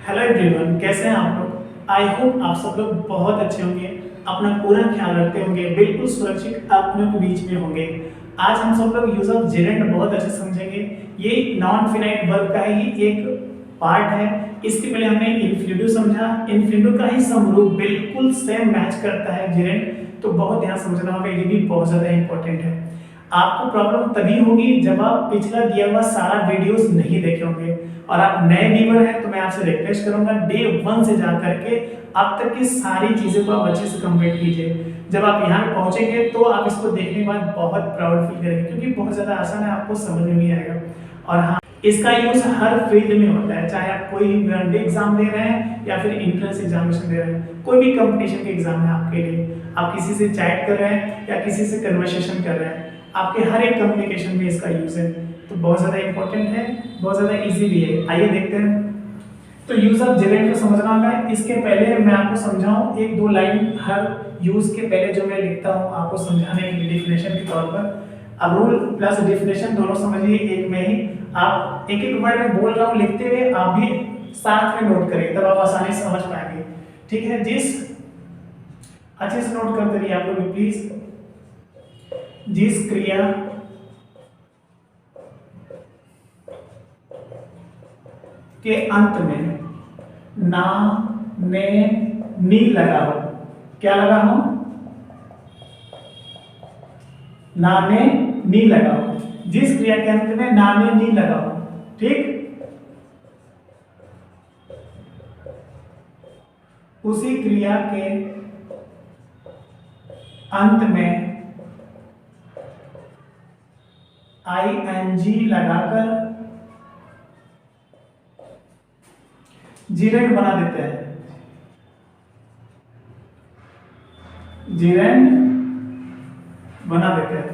Hello everyone, कैसे हैं आप लोग। आई होप आप सब लोग बहुत अच्छे होंगे, अपना पूरा ख्याल रखते होंगे, बिल्कुल सुरक्षित अपनों के बीच में होंगे। आज हम सब लोग यूज ऑफ जेरेंट बहुत अच्छे समझेंगे। ये नॉन फिनाइट वर्ब का ही एक पार्ट है। इसके पहले हमने इन्फ्लुएंट समझा। इन्फ्लुएंट का ही समरूप बिल्कुल सेम मैच करता है जेरेंट, तो बहुत ध्यान समझना होगा, ये भी बहुत ज्यादा इंपॉर्टेंट है। आपको प्रॉब्लम तभी होगी जब आप पिछला दिया हुआ सारा वीडियोस नहीं देखे होंगे और आप नए व्यूअर हैं, तो मैं आपसे रिक्वेस्ट करूंगा डे 1 से जा करके अब तक की सारी चीजों को आप अच्छे से कंप्लीट कीजिए। जब आप यहाँ पे पहुंचेंगे तो आप इसको देखने के बाद बहुत प्राउड फील करेंगे, क्योंकि बहुत ज्यादा आसान है, आपको समझ में भी आएगा। और हाँ, इसका यूज हर फील्ड में होता है, चाहे आप कोई ग्रांड एग्जाम दे रहे हैं या फिर एंट्रेंस एग्जामिनेशन दे रहे हैं, कोई भी कंपटीशन के एग्जाम है आपके लिए, आप किसी से चैट कर रहे हैं या किसी से कन्वर्सेशन कर रहे हैं, आपके हर एक कम्युनिकेशन में इसका यूज है, तो बहुत ज्यादा इंपॉर्टेंट है, बहुत ज्यादा इजी भी है। आइए देखते हैं। तो यूज ऑफ जेरेंट को समझना है। इसके पहले मैं आपको समझाऊं एक दो लाइन हर यूज के पहले जो मैं लिखता हूं आपको समझाने के लिए डेफिनेशन के तौर पर। अब रूल प्लस डेफिनेशन दोनों समझिए एक में ही। आप एक एक वर्ड में बोल रहा हूं लिखते हुए, आप भी साथ में नोट करिए, तब आप आसानी से समझ पाएंगे। ठीक है, अच्छे से नोट करते रहिए आप लोग प्लीज। जिस क्रिया के अंत में ना, ने, नी लगा हो, क्या लगा हो? ना, ने, नी लगा हो। जिस क्रिया के अंत में ना, ने, नी लगा हो, ठीक, उसी क्रिया के अंत में ING लगाकर जेरेंट बना देते हैं। जेरेंट बना देते हैं।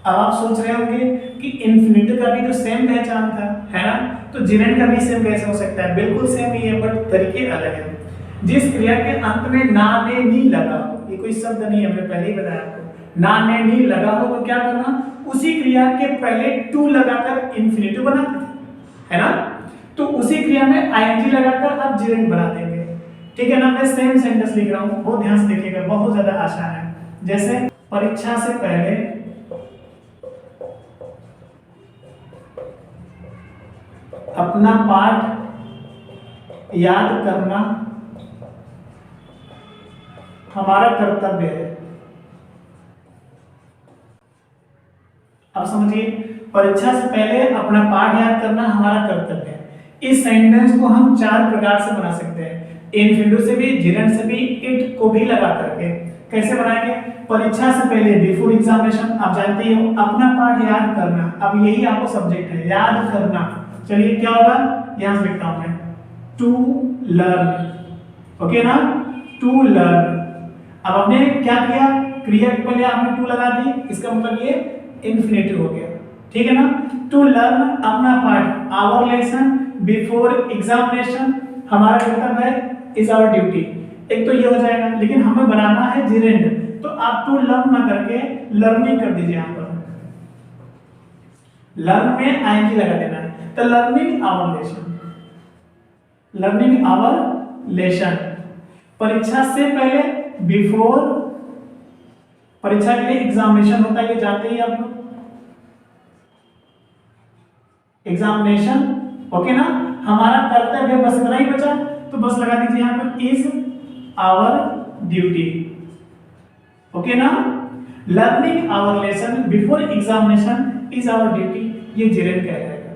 अब आप सोच रहे होंगे कि इन्फिनिटी का भी तो सेम पहचान था, है ना, तो जेरेंट का भी सेम कैसे हो सकता है? बिल्कुल सेम ही है, बट तरीके अलग है। जिस क्रिया के अंत में ना, ने, नी लगा हो, ये कोई शब्द नहीं है, मैंने पहले ही बताया आपको। ना, ने, नी लगा हो तो क्या करना? उसी क्रिया के पहले टू लगाकर इन्फिनिटिव बनाते थे, है ना, तो उसी क्रिया में ING लगाकर आप जेरेंट बना देंगे। ठीक है ना, मैं सेम सेंटेंस लिख रहा हूं, बहुत ध्यान से देखिएगा, बहुत ज्यादा आसान है। जैसे परीक्षा से पहले अपना पाठ याद करना हमारा कर्तव्य है। अब समझिए, परीक्षा से पहले अपना पाठ याद करना हमारा कर्तव्य है। इस सेंटेंस को हम चार प्रकार से बना सकते हैं, इन्फिनिटिव से भी, जेरेंट से भी, इट को भी लगा करके। कैसे बनाएंगे? परीक्षा से पहले, बिफोर एग्जामिनेशन, आप जानते ही हो, अपना पाठ याद करना। अब यही आपको सब्जेक्ट है, याद करना। चलिए क्या होगा, यहां से लिखता हूं मैं, टू लर्न। ओके ना, टू लर्न। अब आपने क्या किया? क्रिया के पहले आपने टू लगा दी, इसका मतलब ये इन्फिनिटिव हो गया। ठीक है ना, टू लर्न, अपना पाठ, आवर लेसन, बिफोर एग्जामिनेशन, हमारा कर्तव्य है, इज आवर ड्यूटी। एक तो ये हो जाएगा, लेकिन हमें बनाना है जेरेंट, तो आप टू लर्न ना करके लर्निंग कर दीजिए। यहां पर लर्न में ING लगा देना है, तो learning our lesson, learning our lesson. परीक्षा से पहले, बिफोर, परीक्षा के लिए एग्जामिनेशन होता है, ये जानते ही आप लोग, एग्जामिनेशन। ओके ना, हमारा कर्तव्य बस इतना ही बचा, तो बस लगा दीजिए यहां पर, इज आवर ड्यूटी। ओके ना, learning our lesson before examination is our duty, ये जेरेंट कह जाएगा।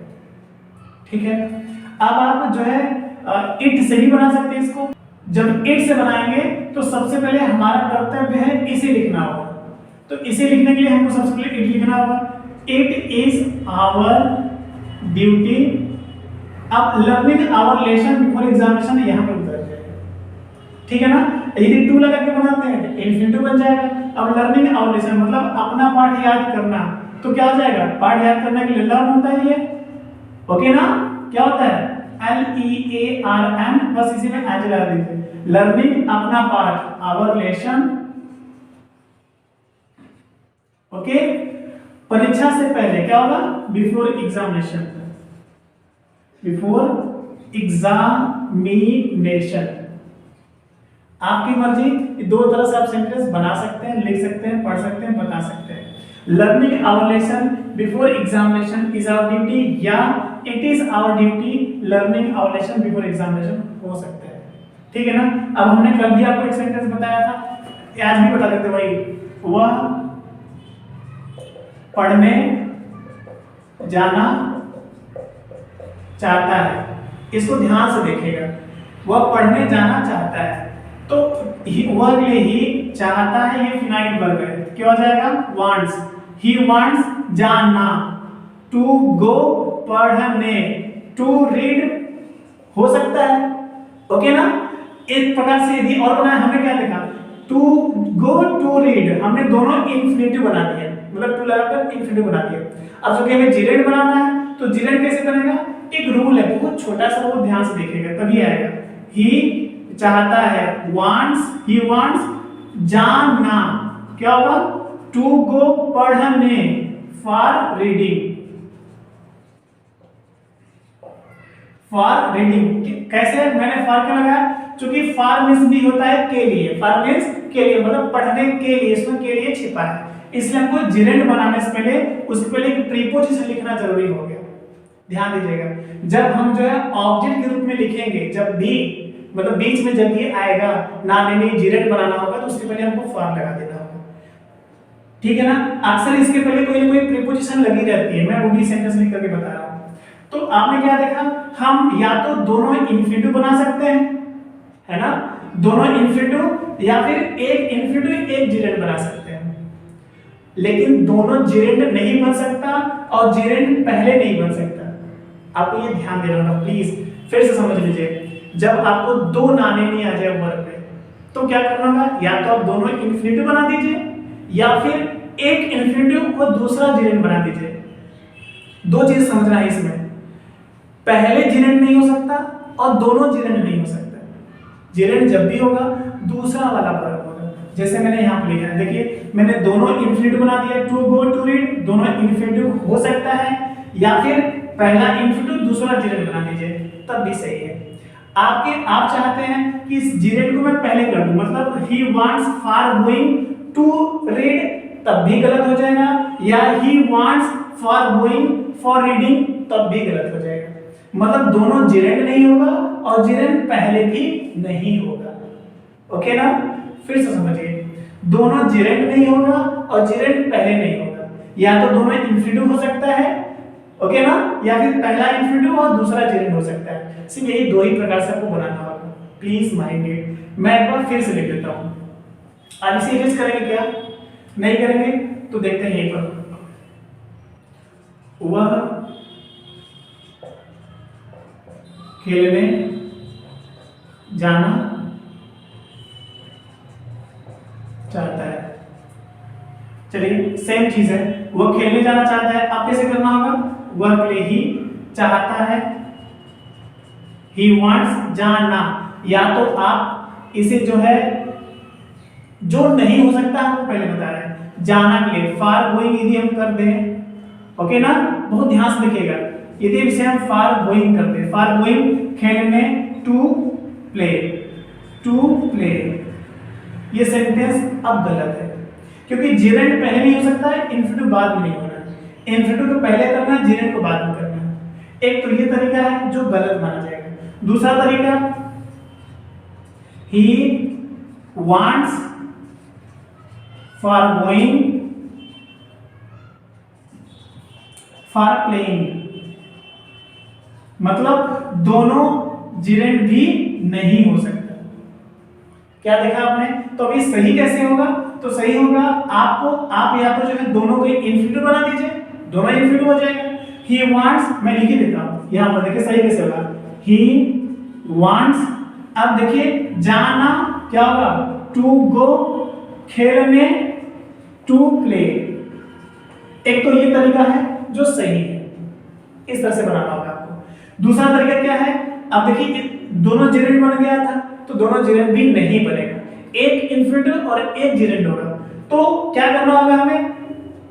ठीक है, अब आप जो है इट से ही बना सकते हैं इसको। जब इट से बनाएंगे तो सबसे पहले हमारा कर्तव्य है इसे लिखना होगा, तो इसे लिखने के लिए हमको सबसे पहले इट लिखना होगा, इट इज आवर ड्यूटी। अब learning our lesson before examination यहां पर उतर जाएगा। ठीक है ना, यदि टू लगा के बनाते हैं तो इन्फिनिटिव बन जाएगा। अब लर्निंग आवर लेसन मतलब अपना पाठ याद करना, तो क्या हो जाएगा? पाठ याद करने के लिए लर्न होता है ये। ओके ना, क्या होता है? LEARN, बस इसी में ऐड लगा दीजिए। लर्निंग अपना पाठ, आवर लेसन। ओके, परीक्षा से पहले क्या होगा? Before examination, before examination. आपकी मर्जी, दो तरह से आप सेंटेंस बना सकते हैं, लिख सकते हैं, पढ़ सकते हैं, बता सकते हैं। Learning our lesson before examination is our duty, या it is our duty learning our lesson before examination हो सकता है। ठीक है ना? अब हमने कल भी आपको एक सेंटेंस बताया था, आज भी बता देते भाई। वह पढ़ने जाना चाहता है, इसको ध्यान से देखिएगा। वह पढ़ने जाना चाहता है, तो वह के लिए ही चाहता है, ये फिनाइट वर्ब है, क्या हो जाएगा? वांट्स। ही वांट्स जाना, टू गो पढ़ने, टू रीड हो सकता है। ओके ना? एक प्रकार से यदि और बनाया, हमने क्या देखा? टू गो टू रीड, हमने दोनों इंफिनिटिव बना दिया, मतलब टू लगाकर इंफिनिटिव बना दिया। अब जो कि हमें जीरेंड बनाना है, तो जीरेंड कैसे बनेगा? एक रूल है, बहुत छोटा सा, वो ध्यान से देखिएगा तभी आएगा। ही चाहता है, वांट्स, ही वांट्स जाना, क्या होगा? टू गो पढ़ने, फॉर रीडिंग, फॉर रीडिंग। कैसे मैंने फॉर क्यों लगाया? क्योंकि फॉर मींस भी होता है के लिए, फॉर मींस के लिए, मतलब पढ़ने के लिए, इसमें के लिए छिपा है, इसलिए हमको जेरेंड बनाने से पहले उसके पहले एक प्रीपोजिशन लिखना जरूरी हो गया। ध्यान दीजिएगा, जब हम जो है ऑब्जेक्ट के रूप में लिखेंगे, जब भी मतलब बीच में जब ये आएगा ना लेने जेरेंड बनाना होगा, तो उसके पहले हमको फॉर लगा देना होगा। ठीक है ना? अक्सर इसके पहले कोई ना कोई प्रीपोजिशन लगी रहती है, मैं वो भी सेंटेंस लिख करके बता रहा हूं। तो आपने क्या देखा? हम या तो दोनों इंफिनिटिव बना सकते हैं, है ना, दोनों इंफिनिटिव, या फिर एक इंफिनिटिव एक जेरेंड बना सकते हैं, लेकिन दोनों जेरेंड नहीं बन सकता और जेरेंड पहले नहीं बन सकता। आपको ये ध्यान देना होगा, प्लीज फिर से समझ लीजिए। जब आपको दो नाने नहीं आ जाए वर्ब में, तो क्या करना होगा? या तो आप दोनों इंफिनिटिव बना दीजिए, या फिर एक इंफिनिटिव और दूसरा जेरेंड बना दीजिए। दो चीज समझना है इसमें, पहले जेरेंड नहीं हो सकता और दोनों जेरेंड नहीं हो सकता। जेरेंड जब भी होगा दूसरा वाला वर्ब होगा, जैसे मैंने यहाँ पे लिखा है, देखिए मैंने दोनों इंफिनिटिव बना दिया, टू गो टू रीड, दोनों इंफिनिटिव हो सकता है, या फिर पहला इंफिनिटिव दूसरा जेरेंड बना दीजिए, तब भी सही है। आप चाहते हैं कि इस जेरेंड को मैं पहले कर दूं, मतलब he wants for going to read, तब भी गलत हो जाएगा, या he wants for going for reading, तब भी गलत हो जाएगा। मतलब दोनों जेरेंड नहीं होगा और जेरेंड पहले भी नहीं होगा। ओके ना? फिर से समझिए, दोनों जेरेंड नहीं होगा और जेरेंड पहले नहीं होगा, या तो दोनों इंफिनिटिव हो सकता है, ओके ना, या फिर पहला इंफिनिटिव और दूसरा जेरेंड हो सकता है। सिर्फ यही दो ही प्रकार से आपको बनाना होगा, प्लीज माइंड इट। मैं एक बार फिर से लिख देता हूं। आज इसे इरेज करेंगे क्या? नहीं करेंगे तो देखते हैं यहीं पर। वह खेलने जाना चाहता है। चलिए सेम चीज है, वह खेलने जाना चाहता है, आप कैसे करना होगा? वह के लिए ही चाहता है, ही वांट्स जाना, या तो आप इसे जो है, जो नहीं हो सकता हमको पहले बता रहे हैं, जाना के लिए फॉर गोइंग यदि हम कर दें, ओके ना, बहुत ध्यान से देखिएगा, यदि इसे हम फॉर गोइंग कर दें, फॉर गोइंग खेलने, टू प्ले, टू प्ले, ये सेंटेंस अब गलत है, क्योंकि जेरेंड पहले नहीं हो सकता है, इंफिनिटिव बाद में नहीं होना है। इंफिनिटिव को पहले करना है, जेरेंड को बाद में करना है। एक तो ये तरीका है जो गलत माना जाएगा। दूसरा तरीका, ही wants for going for playing, मतलब दोनों जेरेंड भी नहीं हो सकता। क्या देखा आपने? तो अभी सही कैसे होगा? तो सही होगा आप या तो जो है दोनों को इंफिनिटिव बना दीजिए, दोनों इंफिनिटिव हो जाएगा। ही वांट्स, मैं लिख ही देता हूं यहां पर, देखिए सही कैसे होगा, ही वांट्स। अब देखिए जाना क्या होगा? टू गो, खेलने, टू प्ले। एक तो ये तरीका है जो सही है, इस तरह से बनाना होगा आपको। दूसरा तरीका क्या है? अब देखिए दोनों जेरेंड बन गया था, तो दोनों जेरेंड भी नहीं बनेगा, एक इंफिनिटिव और एक जेरेंड होगा। तो क्या करना होगा हमें?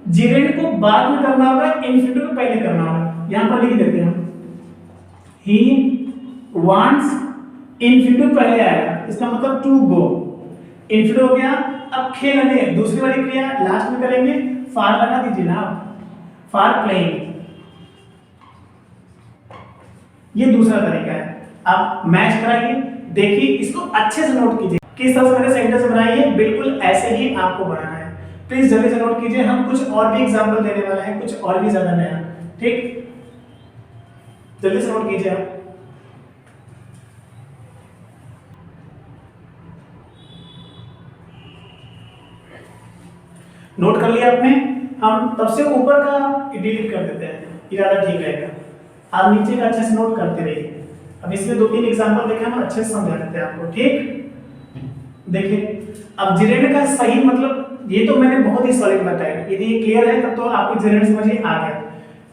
जिरेंड को बाद में करना होगा, इन्फिनिटिव को पहले करना होगा। यहां पर लिख देते हैं हम, ही वांट्स, इन्फिनिटिव पहले आएगा, इसका मतलब टू गो, इन्फिनिटिव हो गया। अब खेलने, दूसरी वाली क्रिया लास्ट में करेंगे, फार लगा दीजिए ना आप, फार प्लेइंग, ये दूसरा तरीका है। आप मैच कराइए, देखिए, इसको अच्छे से नोट कीजिए, किस तरह से मैंने सेंटेंस बनाई है, बिल्कुल ऐसे ही आपको बनाना है। प्लीज जल्दी से नोट कीजिए, हम कुछ और भी एग्जांपल देने वाले हैं, कुछ और भी ज्यादा नया, ठीक, जल्दी से नोट कीजिए आप। नोट कर लिया आपने, हम तब से ऊपर का डिलीट कर देते हैं, ये ज्यादा ठीक रहेगा। आप नीचे का अच्छे से नोट करते रहिए। अब इसमें 2-3 एग्जांपल देखे, हम अच्छे से समझा देते हैं आपको, ठीक। देखिए, अब जिरेंड का सही मतलब, ये तो मैंने बहुत ही सॉलिड बताया, यदि ये क्लियर है तब तो आपकी जिरेंड समझ में आ गया।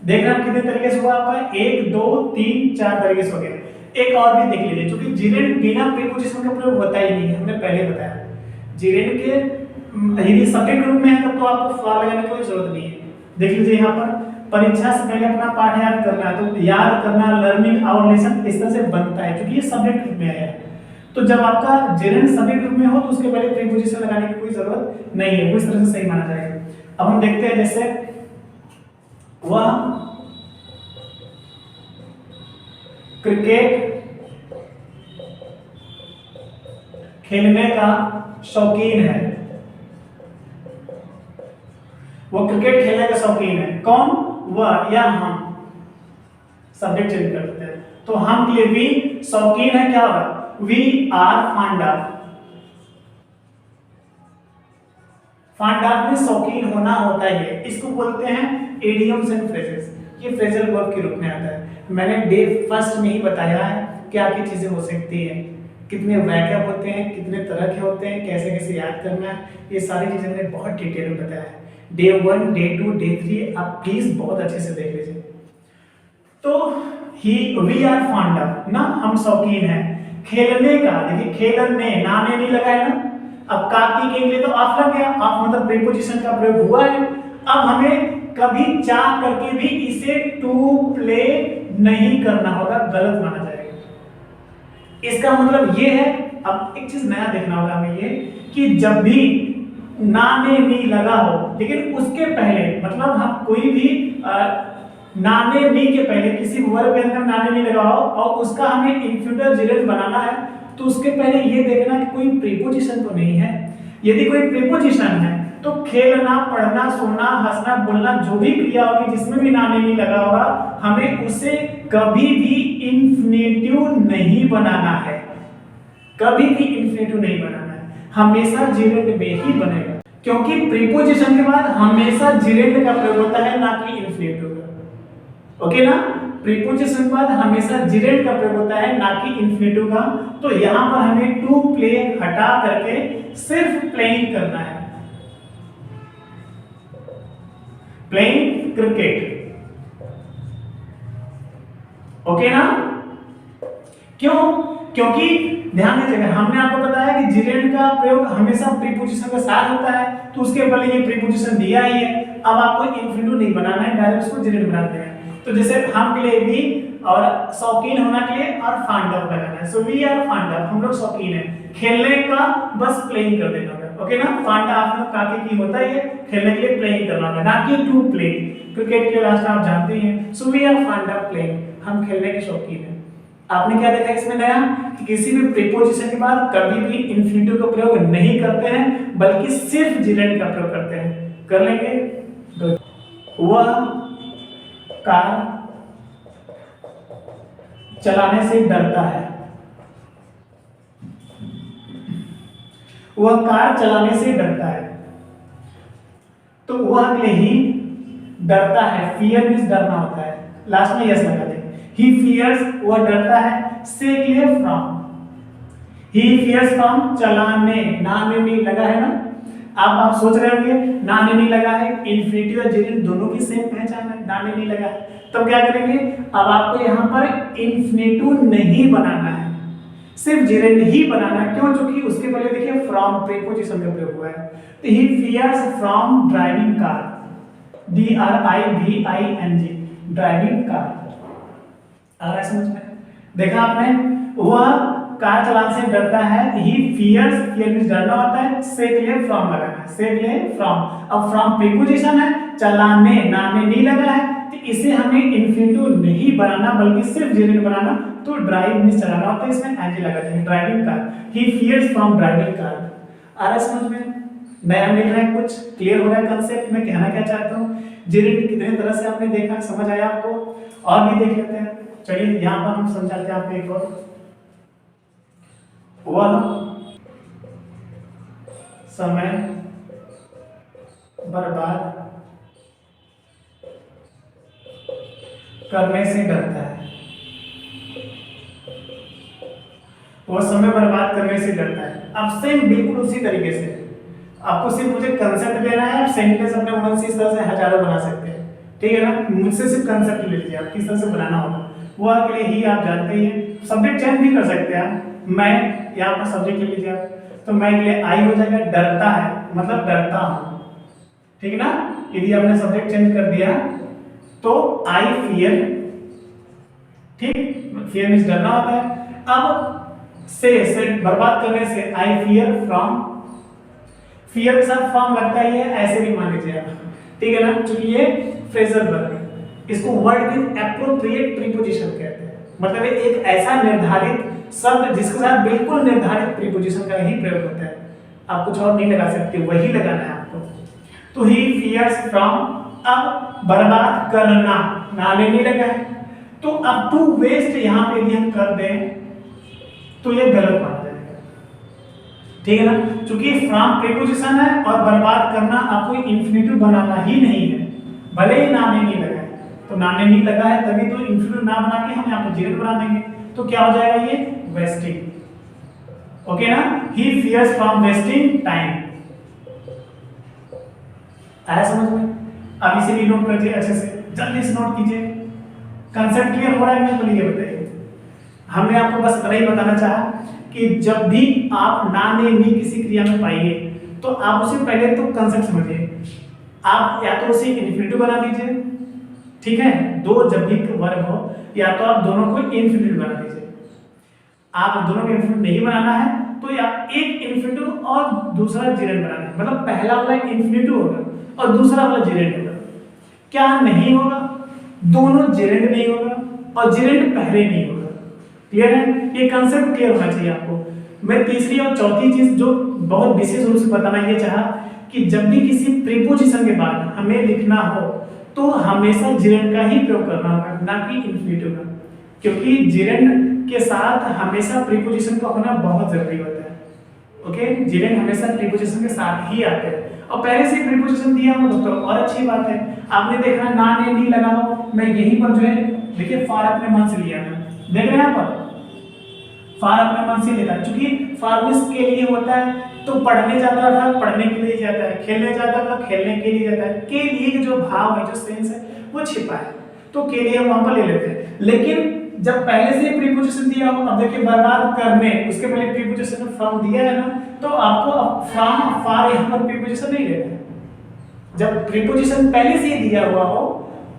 देख रहे हैं कितने तरीके से हुआ आपका, 1 2 3 4 तरीके से हो गया। एक और भी देख लीजिए, क्योंकि जिरेंड बिना प्रीपोजिशन का प्रयोग होता ही नहीं है, हमने पहले बताया। जिरेंड के यदि सब्जेक्ट ग्रुप में है तब तो आपको फॉर लगाने की कोई जरूरत नहीं है। देख लीजिए यहाँ पर, परीक्षा से पहले अपना पाठ याद करना है, तो याद करना, लर्निंग आवर लेसन इस तरह से बनता है, क्योंकि ये सब्जेक्ट ग्रुप में आया है। तो जब आपका जिरेंड सब्जेक्ट ग्रुप में हो तो उसके पहले प्रीपोजिशन लगाने की कोई जरूरत नहीं है, वो इस तरह से सही माना जाएगा। अब हम देखते हैं, जैसे वह क्रिकेट खेलने का शौकीन है, वो क्रिकेट खेलने का शौकीन है। कौन? वह या हम, सब्जेक्ट चेंज कर देते हैं, तो हम के लिए वी, शौकीन है क्या होगा, we are fond of. Fond of में शौकीन होना होता है, इसको बोलते हैं इडियम्स एंड फ्रेजेस, ये फ्रेजल वर्ब के रूप में आता है। मैंने डे फर्स्ट में ही बताया है क्या क्या चीजें हो सकती हैं, कितने वाक्य होते हैं, कितने तरह के होते हैं, कैसे कैसे याद करना है, ये सारी चीजें मैंने बहुत डिटेल में बताया है। डे 1, डे 2, डे 3 आप प्लीज बहुत अच्छे से देख लीजिए। तो वी आर फॉन्ड ऑफ ना, हम शौकीन हैं खेलने का। देखिए, खेलने, नाने नहीं लगा है ना, अब काकी के लिए तो ऑफ लग गया, ऑफ मतलब प्रीपोजिशन का प्रयोग हुआ है। अब हमें कभी चाह करके भी इसे टू प्ले नहीं करना होगा, गलत माना जाएगा। इसका मतलब ये है, अब एक चीज नया देखना होगा हमें ये, कि जब भी नाने नी लगा हो, लेकिन उसके पहले, मतलब हम कोई भी नाने नी के पहले किसी वर्ब के अंदर नाने नी लगा हो और उसका हमें इंफ्यूटर जिरेंड बनाना है, तो उसके पहले ये देखना कि कोई प्रीपोजिशन तो नहीं है। यदि कोई प्रीपोजिशन है तो खेलना, पढ़ना, सोना, हंसना, बोलना, जो भी क्रिया होगी जिसमें भी नाने नी लगा होगा, हमें उसे कभी भी इंफिनिटिव नहीं बनाना है, कभी भी इंफिनिटिव नहीं बनाना है, हमेशा जिरेंड में ही बनेगा, क्योंकि प्रीपोजिशन के बाद हमेशा जिरेंड का प्रयोग होता है, ना कि इंफिनिटिव का। ओके ना, प्रीपोजिशन के बाद हमेशा जिरेंड का प्रयोग होता है, ना कि इंफिनिटिव का। तो यहां पर हमें टू प्ले हटा करके सिर्फ प्लेइंग करना है, प्लेइंग क्रिकेट। ओके ना, क्यों? क्योंकि ध्यान दीजिएगा, हमने आपको बताया कि जिरेंड का प्रयोग हमेशा प्रीपोजिशन के साथ होता है, तो उसके पहले ये प्रीपोजिशन दिया ही है। अब आपको इंफिनिटिव नहीं बनाना है, डायरेक्ट उसको जिरेंड बना देना है। तो जैसे हम के लिए भी, और शौकीन होना के लिए और फॉन्ड ऑफ लगाना है, so we are fond of, हम लोग शौकीन हैं खेलने का, बस प्लेइंग कर देना होगा। ओके ना, फॉन्ड ऑफ में काके की होता है, खेलने के लिए प्लेइंग करना होगा, ना कि टू प्ले। क्रिकेट के लास्ट आप जानते हैं, so we are fond of playing, हम खेलने के शौकीन हैं। आपने क्या देखा इसमें नया, कि किसी भी प्रीपोजिशन के बाद कभी भी इंफिनिटिव का प्रयोग नहीं करते हैं, बल्कि सिर्फ जिरेंड का प्रयोग करते हैं। कर लेंगे, वह कार चलाने से डरता है, वह कार चलाने से डरता है, तो वह के लिए ही डरता है, फियर मींस डरना होता है, लास्ट में यस लगा देंगे। ही फियर्स, वह डरता है, से के लिए फ्रॉम, ही फियर्स फ्रॉम चलाने, नाने नहीं लगा है ना। अब आप सोच रहे होंगे नाने नहीं लगा है, इंफिनिटिव और जिरेंड दोनों की सेम पहचान है, नाने नहीं लगा है, तब क्या करेंगे, अब आपको यहाँ पर इंफिनिटिव नहीं बनाना है, सिर्फ जिरेंड ही बनाना है। क्यों? क्योंकि उसके पहले देखिए फ्रॉम प्रीपोजिशन का प्रयोग हुआ है। तो he fears from driving car, DRIVING, driving car. आ रहा है समझ में? देखा आपने, वह कार चलाने से डरता है। ही फियर्स, फियर मींस डरना होता है, से के लिए फ्रॉम लगाना है, से के लिए फ्रॉम। अब फ्रॉम प्रीपोजिशन है, चलाने, नाने नहीं लगा है, तो इसे हमें इन्फिनिटिव नहीं बनाना बल्कि सिर्फ जेरेंट बनाना। तो ड्राइव मींस चलाना होता है, इसमें एंजी लगा देंगे, driving car. He fears from driving car. आ रहा है समझ में? नया मिल रहा है, कुछ क्लियर हो रहा है कंसेप्ट में कहना क्या चाहता हूँ। जेरेंट कितने तरह से आपने देखा, समझ आया आपको? और भी देख लेते हैं। चलिए यहाँ पर हम समझाते हैं आपको एक और। वह समय बर्बाद करने से डरता है। वह समय बर्बाद करने से डरता है। अब सेम बिल्कुल उसी तरीके से आपको सिर्फ मुझे कंसेप्ट लेना है। आप सेंटेंस अपने मन से इस तरह से हजारों बना सकते हैं, ठीक है ना? मुझसे सिर्फ कंसेप्ट ले लीजिए, आप किस तरह से बनाना होगा। वह के लिए ही आप जानते ही हैं। सब्जेक्ट चेंज भी कर सकते हैं आप। मैं, यहाँ पर सब्जेक्ट ले लीजिए आप, तो मैं के लिए आई हो जाएगा, डरता है मतलब डरता हूं, ठीक है ना? यदि आपने सब्जेक्ट चेंज कर दिया तो आई फियर, ठीक, फियर मींस डरना होता है। अब से बर्बाद करने से आई फियर फ्रॉम, फियर के साथ फ्रॉम लगता ही है, ऐसे भी मान लीजिए आप, ठीक है ना? क्योंकि ये फ्रेजल वर्ब है, इसको वर्ड विद एप्रोप्रिएट प्रीपोजिशन कहते हैं। मतलब ये एक ऐसा निर्धारित शब्द जिसके साथ बिल्कुल निर्धारित प्रीपोजिशन का ही प्रयोग होता है। आप कुछ और नहीं लगा सकते, वही लगाना है आपको। तो ही फियर्स फ्रॉम, अब बर्बाद करना, नाले नहीं लगा है, तो अब टू वेस्ट यहां पे यदि हम कर दें तो ये गलत मान जाएगा, ठीक है ना? क्योंकि फ्रॉम प्रीपोजिशन है और बर्बाद करना आपको इंफिनिटिव बनाना ही नहीं है, भले ही नाने नहीं लगा है। तो नाने नहीं लगा है तभी तो इंफिनिटिव ना बना के हम यहाँ पर जेरेंट बना देंगे, तो क्या हो जाएगा ये? वेस्टिंग। ओके ना? ही फियर्स फ्रॉम वेस्टिंग टाइम। आया समझ में? अब इसे भी नोट कीजिए अच्छे से, जल्दी से नोट कीजिए। कंसेप्ट क्लियर हो रहा है नहीं? तो ये बताइए। हमने आपको बस इतना ही बताना चाहा कि जब भी आप ना ने नी किसी क्रिया में पाइए तो आप उसे पहले तो कंसेप्ट समझिए। आप या तो उसे इन्फिनिटिव बना दीजिए, ठीक है? दो जब भी वर्ग हो, या तो आप दोनों को इन्फिनिटिव बना दीजिए। आप दोनों को इन्फिनिटिव नहीं बनाना है तो या एक इन्फिनिटिव और दूसरा जेरेंट बनाना है, मतलब पहला वाला इन्फिनिटिव होगा और दूसरा वाला जेरेंट होगा। क्या नहीं होगा? दोनों जेरेंट नहीं होगा और जेरेंट पहले नहीं होगा। क्लियर है? ये कंसेप्ट क्लियर होना चाहिए आपको। मैं तीसरी और चौथी चीज जो बहुत विशेष रूप से बताना ये चाहा कि जब भी किसी प्रीपोजिशन के बाद हमें लिखना हो तो हमेशा जेरेंट का ही प्रयोग करना होगा, ना कि इन्फिनिटिव का, क्योंकि जेरेंट के साथ हमेशा प्रीपोजिशन का होना बहुत जरूरी होता है। ओके, जेरेंट हमेशा प्रीपोजिशन के साथ ही आते हैं, और पहले से प्रीपोजिशन दिया हो तो और अच्छी बात है। आपने देखा ना ने नहीं लगा हो, मैं यहीं पर जो है देखिए फार अपने मन से लिया है, देख रहे हैं यहाँ पर फार अपने मन से लेता है, क्योंकि फार के लिए होता है तो पढ़ने जाता था पढ़ने के लिए जाता है, खेलने जाता था खेलने के लिए जाता है। के लिए जो भाव है, जो सेंस है वो छिपा है, तो के लिए वहां पर ले लेते हैं। लेकिन जब पहले से प्रीपोजिशन दिया हो, अब देखिए बर्बाद करने, उसके पहले प्रीपोजिशन फ्रॉम दिया है ना, तो आपको फ्रॉम फार यहाँ पर प्रीपोजिशन नहीं लेना है। जब प्रीपोजिशन पहले से ही दिया हुआ हो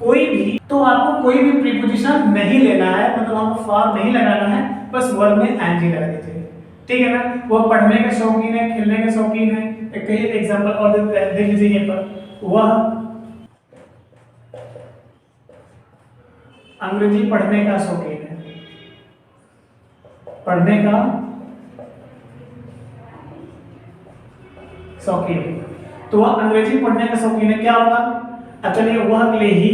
कोई भी, तो आपको कोई भी प्रीपोजिशन नहीं लेना है, मतलब आपको फॉर नहीं लगाना है, बस वर्ब में एनजी लगा दीजिए, ठीक है ना? वो पढ़ने के शौकीन है, खेलने के शौकीन है। एक कई एग्जांपल और देख लीजिए यहाँ पर, वह अंग्रेजी पढ़ने का शौकीन है, पढ़ने का शौकीन, तो वह अंग्रेजी पढ़ने का शौकीन है। क्या होगा? चलिए वह के लिए ही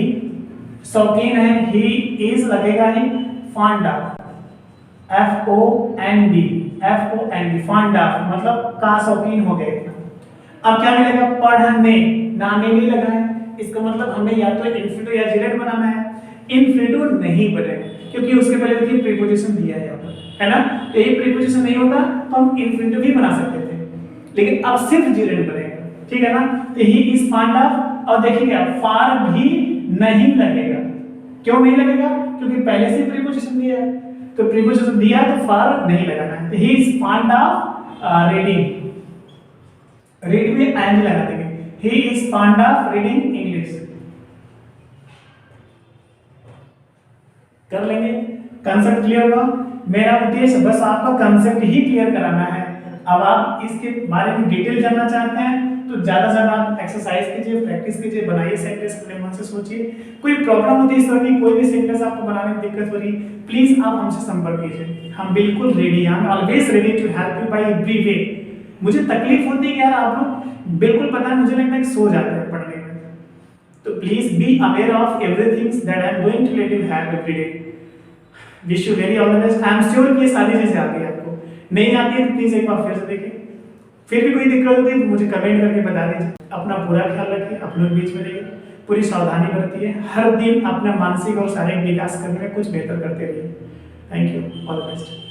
शौकीन है, ही इज लगेगा he fond of, FOND, fond of मतलब का शौकीन हो गए। अब क्या मिलेगा? पढ़ने, नाने नहीं लगा है, इसका मतलब हमें या तो इन्फिनिटिव या जेरेंट बनाना है। इन्फिनिटिव नहीं बनेगा क्योंकि उसके पहले देखिए प्रीपोजिशन दिया है यहाँ पर, है ना? यही प्रीपोजिशन नहीं होता तो हम इन्फिनिटिव भी बना सकते थे, लेकिन अब सिर्फ जेरेंट बनेगा, ठीक है ना? तो ही इज फॉन्ड ऑफ, और देखिए फार भी नहीं लगेगा। क्यों नहीं लगेगा? क्योंकि पहले से प्रीपोजिशन दिया है, तो प्रीपोजिशन दिया तो फार नहीं लगाना है। तो he is fond of reading, read में एंड लगा देंगे, he is fond of reading English, कर लेंगे। कंसेप्ट क्लियर हुआ? मेरा उद्देश्य बस आपका कंसेप्ट ही क्लियर कराना है। अब आप इसके बारे में डिटेल जानना चाहते हैं तो ज्यादा से ज्यादा आप एक्सरसाइज कीजिए, प्रैक्टिस कीजिए, बनाइए सेंटेंस, अपने मन से सोचिए। कोई प्रॉब्लम होती है इस तरह की, कोई भी सेंटेंस आपको बनाने में दिक्कत हो रही, प्लीज आप हमसे संपर्क कीजिए। हम बिल्कुल रेडी हैं, हम always ready to help you by every way. मुझे तकलीफ होती है कि यार आप लोग बिल्कुल पता है, मुझे लगता है कि सो जाते हैं पढ़ने में, तो please be aware of everything that I am going to let you have every day. Wish you very all the best. I am sure कि ये सारी चीजें आती है, आपको नहीं आती है तो प्लीज एक बार फिर से देखिए। फिर भी कोई दिक्कत होती है तो मुझे कमेंट करके बता दीजिए। अपना पूरा ख्याल रखिए, अपने बीच में रहिए, पूरी सावधानी बरतिए, हर दिन अपना मानसिक और शारीरिक विकास करने में कुछ बेहतर करते रहिए। Thank you, all the best.